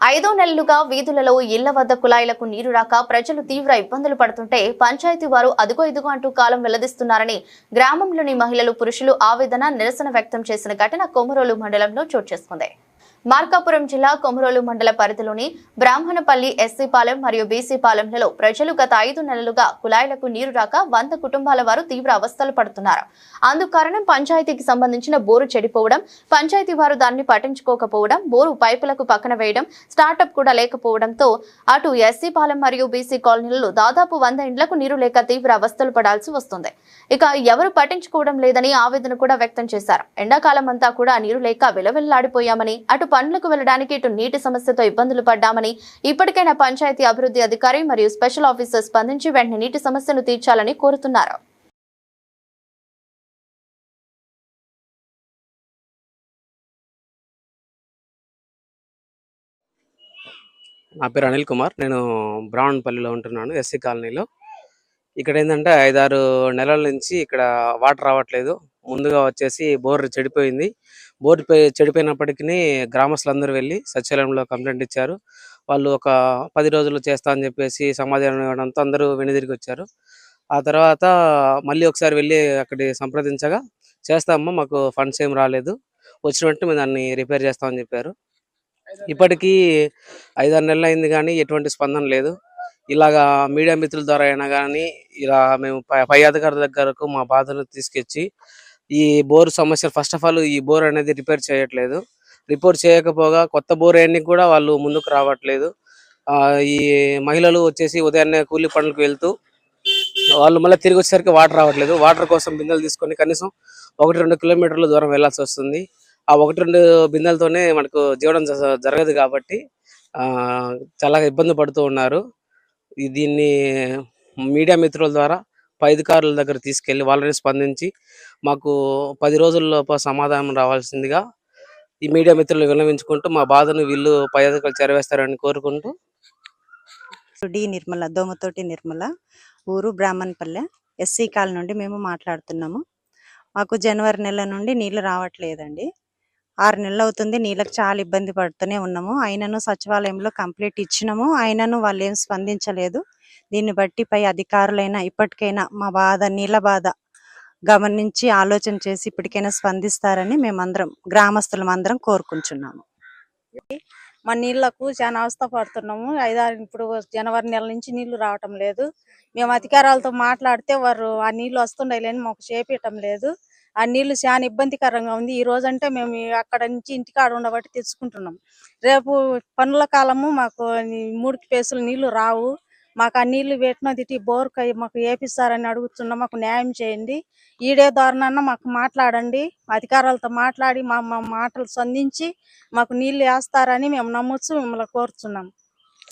5 నెలలుగా వీధులలో ఇళ్ల వద్ద కుళాయిలకు నీరు రాక ప్రజలు తీవ్ర ఇబ్బందులు పడుతుంటే పంచాయతీ వారు అదుగో ఇదుగో అంటూ కాలం వెల్లదిస్తున్నారని గ్రామంలోని మహిళలు పురుషులు ఆవేదన నిరసన వ్యక్తం చేసిన ఘటన కొమరోలు మండలంలో చోటు చేసుకుంది. మార్కాపురం జిల్లా కొమరోలు మండల పరిధిలోని బ్రాహ్మణపల్లి ఎస్సీ పాలెం మరియు బీసీ పాలెంలలో ప్రజలు గత 5 నెలలుగా కుళాయిలకు నీరు రాక 100 కుటుంబాల వారు తీవ్ర అవస్థలు పడుతున్నారు. అందుకు కారణం పంచాయతీకి సంబంధించిన బోరు చెడిపోవడం, పంచాయతీ వారు దాన్ని పట్టించుకోకపోవడం, బోరు పైపులకు పక్కన వేయడం, స్టార్టప్ కూడా లేకపోవడంతో అటు ఎస్సీ పాలెం మరియు బీసీ కాలనీలలో దాదాపు 100 ఇండ్లకు నీరు లేక తీవ్ర అవస్థలు పడాల్సి వస్తుంది. ఇక ఎవరు పట్టించుకోవడం లేదని ఆవేదన కూడా వ్యక్తం చేశారు. ఎండాకాలం అంతా కూడా నీరు లేక విలవిల్లాడిపోయామని, అటు పనులకు వెళ్లడానికి ఇటు నీటి సమస్యతో ఇబ్బందులు పడ్డామని, ఇప్పటికైనా పంచాయతీ అభివృద్ధి అధికారి మరియు స్పెషల్ ఆఫీసర్ స్పందించి వెంటనే నీటి సమస్యను తీర్చాలని కోరుతున్నారు. నా పేరు అనిల్ కుమార్. నేను బ్రాహ్మణపల్లిలో ఉంటున్నాను, ఎస్సీ కాలనీలో. ఇక్కడ ఏంటంటే 5-6 నెలల నుంచి ఇక్కడ వాటర్ రావట్లేదు. ముందుగా వచ్చేసి బోర్ చెడిపోయింది. బోర్ చెడిపోయినప్పటికీ గ్రామస్తులందరూ వెళ్ళి సచివాలయంలో కంప్లైంట్ ఇచ్చారు. వాళ్ళు ఒక 10 రోజులు చేస్తా అని చెప్పేసి సమాధానం ఇవ్వడంతో అందరూ వెనుదిరిగి వచ్చారు. ఆ తర్వాత మళ్ళీ ఒకసారి వెళ్ళి అక్కడి సంప్రదించగా, చేస్తామమ్మా, మాకు ఫండ్స్ ఏం రాలేదు, వచ్చిన వెంటనే మేము దాన్ని రిపేర్ చేస్తామని చెప్పారు. ఇప్పటికీ 5-6 నెలలు అయింది కానీ ఎటువంటి స్పందన లేదు. ఇలాగా మీడియా మిత్రుల ద్వారా అయినా కానీ ఇలా మేము పై అధికారుల దగ్గరకు మా బాధను తీసుకొచ్చి ఈ బోర్ సమస్య, ఫస్ట్ ఆఫ్ ఆల్ ఈ బోర్ అనేది రిపేర్ చేయట్లేదు. రిపేర్ చేయకపోగా కొత్త బోర్ వేయడానికి కూడా వాళ్ళు ముందుకు రావట్లేదు. ఈ మహిళలు వచ్చేసి ఉదయాన్నే కూలి పనులకు వెళ్తూ వాళ్ళు మళ్ళీ తిరిగి వచ్చేసరికి వాటర్ రావట్లేదు. వాటర్ కోసం బిందెలు తీసుకొని కనీసం 1-2 కిలోమీటర్ల దూరం వెళ్లాల్సి వస్తుంది. ఆ 1-2 బిందెలతోనే మనకు జీవనం జరగదు కాబట్టి చాలా ఇబ్బంది పడుతూ ఉన్నారు. దీన్ని మీడియా మిత్రుల ద్వారా పై అధికారుల దగ్గర తీసుకెళ్లి వాళ్ళని స్పందించి మాకు 10 రోజుల్లోపు సమాధానం రావాల్సిందిగా ఈ మీడియా మిత్రులు విన్నవించుకుంటూ మా బాధను వీళ్ళు పై అధికారులు చేరవేస్తారని కోరుకుంటూ. డి నిర్మల, దోమతోటి నిర్మల, ఊరు బ్రాహ్మణపల్లె, ఎస్సీ కాలనీ నుండి మేము మాట్లాడుతున్నాము. మాకు జనవరి నెల నుండి నీళ్లు రావట్లేదండి. 6 నెలలు అవుతుంది. నీళ్ళకి చాలా ఇబ్బంది పడుతూనే ఉన్నాము. అయినను సచివాలయంలో కంప్లీట్ ఇచ్చినాము, అయినను వాళ్ళు ఏం స్పందించలేదు. దీన్ని బట్టి పై అధికారులైనా ఇప్పటికైనా మా బాధ, నీళ్ళ బాధ గమనించి ఆలోచన చేసి ఇప్పటికైనా స్పందిస్తారని మేమందరం గ్రామస్తులం అందరం కోరుకుంటున్నాము. మా నీళ్లకు చాలా అవస్థ పడుతున్నాము. 5-6 ఇప్పుడు జనవరి నెల నుంచి నీళ్లు రావటం లేదు. మేము అధికారులతో మాట్లాడితే వారు ఆ నీళ్లు వస్తుండలేని మాకు చేపించటం లేదు. ఆ నీళ్లు చాలా ఇబ్బందికరంగా ఉంది. ఈ రోజంటే మేము అక్కడ నుంచి ఇంటికాడ ఉండబట్టి తెచ్చుకుంటున్నాం. రేపు పనుల కాలము మాకు 3 కేసులు నీళ్లు రావు. మాకు ఆ నీళ్లు పెట్టినది బోర్ మాకు వేపిస్తారని అడుగుతున్నాం. మాకు న్యాయం చేయండి. ఈడే దారుణాన మాకు మాట్లాడండి. అధికారులతో మాట్లాడి మా మాటలు స్పందించి మాకు నీళ్లు వేస్తారని మేము నమ్మొచ్చు, మిమ్మల్ని కోరుతున్నాం.